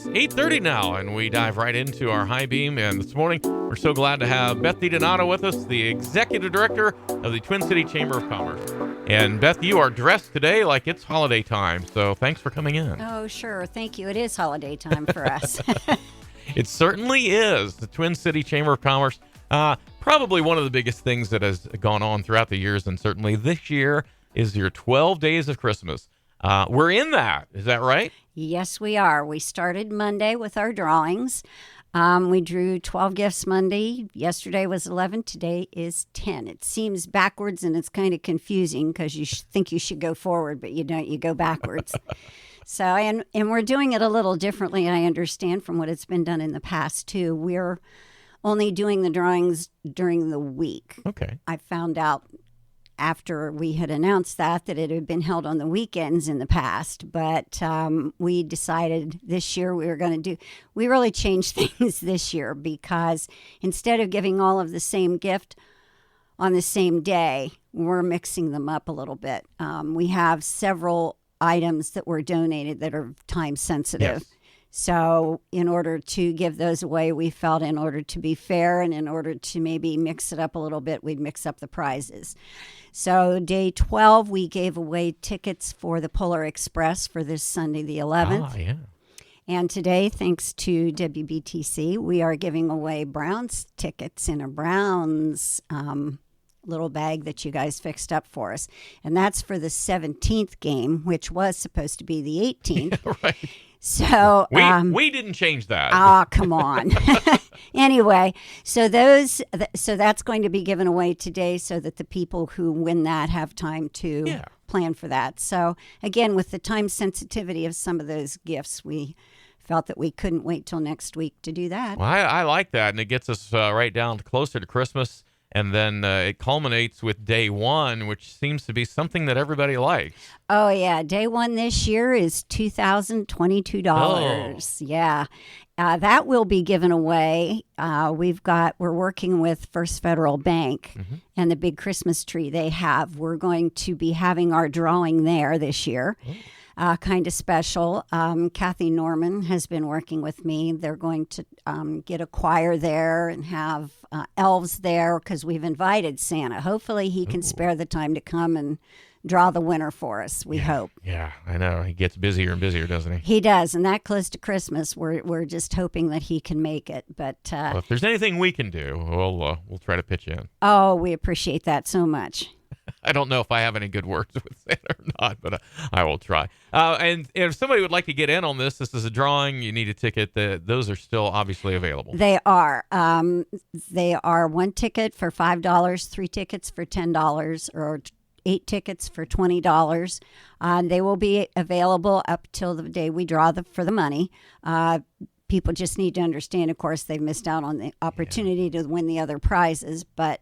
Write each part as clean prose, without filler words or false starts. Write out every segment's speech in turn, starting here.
8:30 now, and we dive right into our high beam. And this morning, we're so glad to have Beth DiDonato with us, the executive director of the Twin City Chamber of Commerce. And Beth, you are dressed today like it's holiday time, so thanks for coming in. Oh, sure. Thank you. It is holiday time for us. It certainly is. The Twin City Chamber of Commerce, probably one of the biggest things that has gone on throughout the years, and certainly this year is your 12 Days of Christmas. We're in that. Is that right? Yes, we are. We started Monday with our drawings. We drew 12 gifts Monday. Yesterday was 11. Today is 10. It seems backwards, and it's kind of confusing because you think you should go forward, but you don't. You go backwards. So, and we're doing it a little differently, I understand, from what it's been done in the past, too. We're only doing the drawings during the week. Okay. I found out after we had announced that it had been held on the weekends in the past, but we decided this year we really changed things this year, because instead of giving all of the same gift on the same day, we're mixing them up a little bit. We have several items that were donated that are time sensitive. Yes. So in order to give those away, we felt in order to be fair and in order to maybe mix it up a little bit, we'd mix up the prizes. So day 12, we gave away tickets for the Polar Express for this Sunday, the 11th. Yeah. And today, thanks to WBTC, we are giving away Browns tickets in a Browns little bag that you guys fixed up for us. And that's for the 17th game, which was supposed to be the 18th. Right. So we didn't change that. Oh, come on. Anyway, so that's going to be given away today so that the people who win that have time to plan for that. So again, with the time sensitivity of some of those gifts, we felt that we couldn't wait till next week to do that. Well, I like that, and it gets us right down closer to Christmas. And then it culminates with day one, which seems to be something that everybody likes. Oh, yeah. Day one this year is $2,022. Oh. Yeah. That will be given away. We're working with First Federal Bank and the big Christmas tree they have. We're going to be having our drawing there this year. Kind of special. Kathy Norman has been working with me. They're going to get a choir there and have elves there because we've invited Santa. Hopefully he can spare the time to come and draw the winner for us, we hope. Yeah, I know. He gets busier and busier, doesn't he? He does, and that close to Christmas, we're just hoping that he can make it. But well, if there's anything we can do, we'll try to pitch in. Oh, we appreciate that so much. I don't know if I have any good words with Santa or not, but I will try. And if somebody would like to get in on this is a drawing, you need a ticket. Those are still obviously available. They are. They are one ticket for $5, 3 tickets for $10, or 8 tickets for $20. They will be available up till the day we draw for the money. People just need to understand, of course, they've missed out on the opportunity to win the other prizes, but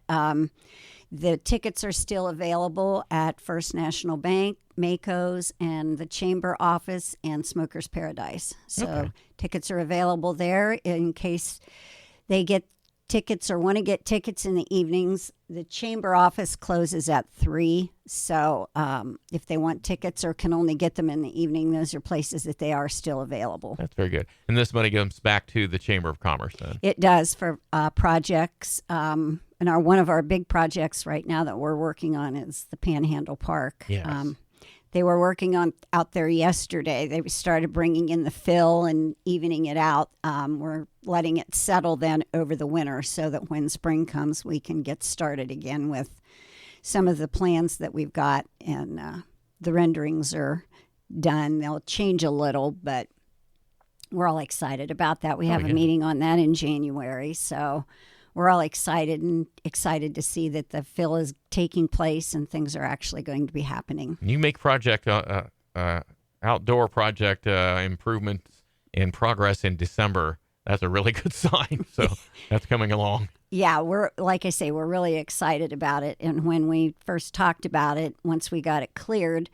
the tickets are still available at First National Bank, Maco's, and the Chamber office and Smokers Paradise. So tickets are available there in case they get tickets or want to get tickets in the evenings. The Chamber office closes at 3. So if they want tickets or can only get them in the evening, those are places that they are still available. That's very good. And this money comes back to the Chamber of Commerce then? It does for projects. And one of our big projects right now that we're working on is the Panhandle Park. Yes. They were working on out there yesterday. They started bringing in the fill and evening it out. We're letting it settle then over the winter so that when spring comes, we can get started again with some of the plans that we've got. And the renderings are done. They'll change a little, but we're all excited about that. We have a meeting on that in January, so we're all excited to see that the fill is taking place and things are actually going to be happening. You make outdoor project improvements in progress in December. That's a really good sign. So that's coming along. Yeah, like I say, we're really excited about it. And when we first talked about it, once we got it cleared,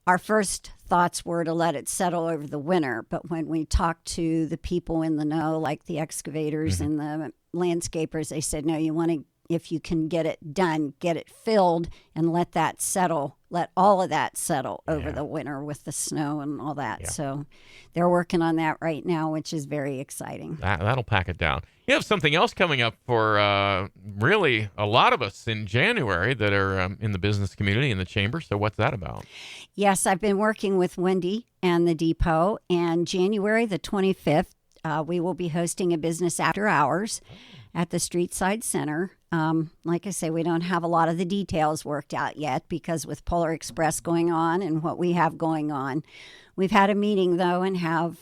our first thoughts were to let it settle over the winter. But when we talked to the people in the know, like the excavators and the landscapers, they said, no, you want to if you can get it done, get it filled and let that settle, let all of that settle over the winter with the snow and all that. Yeah. So they're working on that right now, which is very exciting. That'll pack it down. You have something else coming up for really a lot of us in January that are in the business community in the chamber. So what's that about? Yes, I've been working with Wendy and the depot, and January the 25th, we will be hosting a business after hours at the Streetside Center. Like I say, we don't have a lot of the details worked out yet because with Polar Express going on and what we have going on, we've had a meeting though and have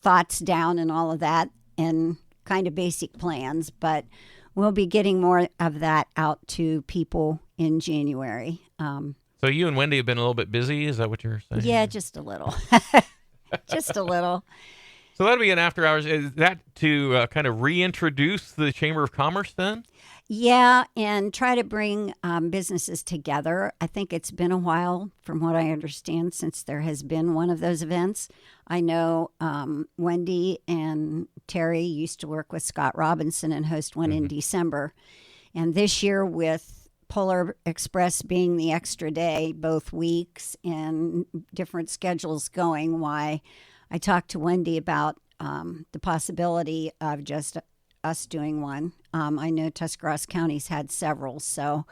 thoughts down and all of that and kind of basic plans, but we'll be getting more of that out to people in January. So you and Wendy have been a little bit busy. Is that what you're saying? Yeah, just a little. Just a little. So that'll be an after hours. Is that to kind of reintroduce the Chamber of Commerce then? Yeah, and try to bring businesses together. I think it's been a while, from what I understand, since there has been one of those events. I know Wendy and Terry used to work with Scott Robinson and host one in December. And this year with Polar Express being the extra day, both weeks and different schedules going, why I talked to Wendy about the possibility of just us doing one. I know Tuscarawas County's had several, so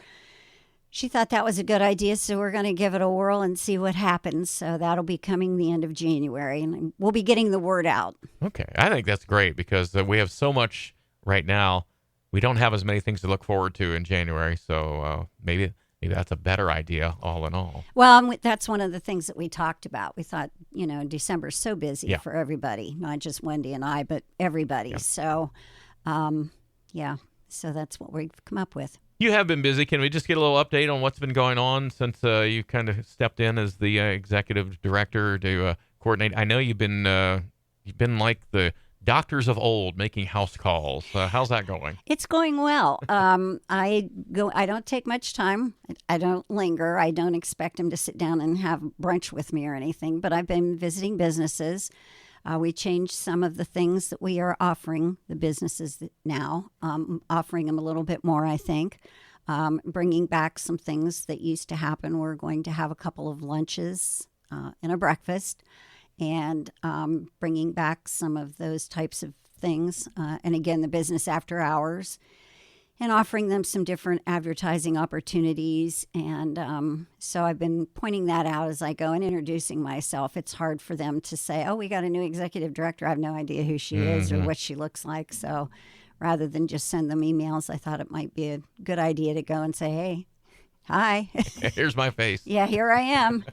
she thought that was a good idea. So we're going to give it a whirl and see what happens. So that'll be coming the end of January, and we'll be getting the word out. Okay. I think that's great because we have so much right now. We don't have as many things to look forward to in January, so maybe that's a better idea all in all. Well, that's one of the things that we talked about. We thought, December's so busy for everybody, not just Wendy and I, but everybody. Yeah. So, so that's what we've come up with. You have been busy. Can we just get a little update on what's been going on since you kind of stepped in as the executive director to coordinate? I know you've been like the doctors of old making house calls. How's that going? It's going well. I don't take much time. I don't linger. I don't expect him to sit down and have brunch with me or anything, but I've been visiting businesses. We changed some of the things that we are offering the businesses now, offering them a little bit more, I think. Bringing back some things that used to happen. We're going to have a couple of lunches and a breakfast, and bringing back some of those types of things. And again, the business after hours, and offering them some different advertising opportunities. And so I've been pointing that out as I go and introducing myself. It's hard for them to say, oh, we got a new executive director. I have no idea who she is or what she looks like. So rather than just send them emails, I thought it might be a good idea to go and say, hey, hi. Here's my face. Yeah, here I am.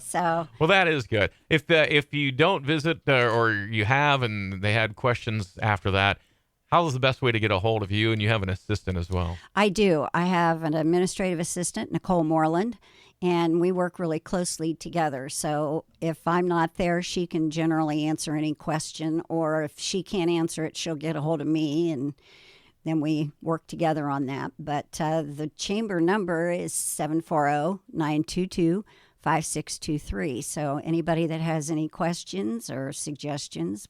So well, that is good. If you don't visit or you have and they had questions after that, how is the best way to get a hold of you? And you have an assistant as well. I do. I have an administrative assistant, Nicole Moreland, and we work really closely together. So if I'm not there, she can generally answer any question, or if she can't answer it, she'll get a hold of me, and then we work together on that. But the chamber number is 740-922-5623. So anybody that has any questions or suggestions,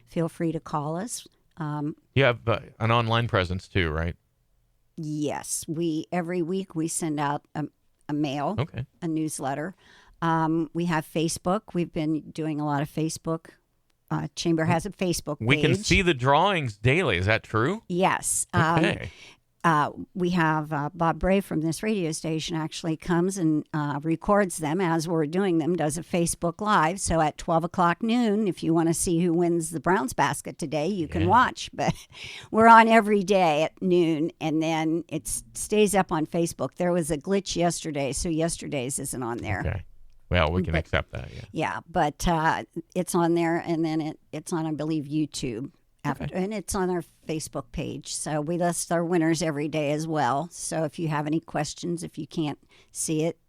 feel free to call us. You have an online presence too, right? Yes. Every week we send out a mail, a newsletter. We have Facebook. We've been doing a lot of Facebook. Chamber has a Facebook page. We can see the drawings daily. Is that true? Yes. Okay. We have Bob Bray from this radio station actually comes and records them as we're doing them, does a Facebook Live. So at 12 o'clock noon, if you want to see who wins the Browns basket today, you can watch. But we're on every day at noon, and then it stays up on Facebook. There was a glitch yesterday, so yesterday's isn't on there. Okay. Well, we can accept that, Yeah, but it's on there, and then it's on, I believe, YouTube. And it's on our Facebook page. So we list our winners every day as well. So if you have any questions, if you can't see it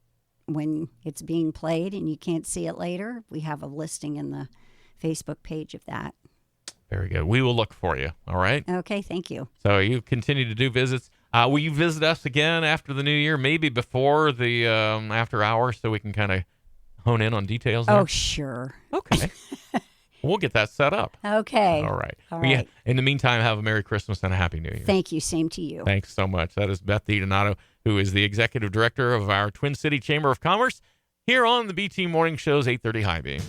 when it's being played and you can't see it later, we have a listing in the Facebook page of that. Very good. We will look for you. All right. Okay. Thank you. So you continue to do visits. Will you visit us again after the new year, maybe before the after hours, so we can kind of hone in on details there? Oh, sure. Okay. We'll get that set up. Okay. All right. All Well, yeah, right. in the meantime, have a Merry Christmas and a Happy New Year. Thank you. Same to you. Thanks so much. That is Beth DiDonato, who is the executive director of our Twin City Chamber of Commerce, here on the BT Morning Show's 830 High Beam.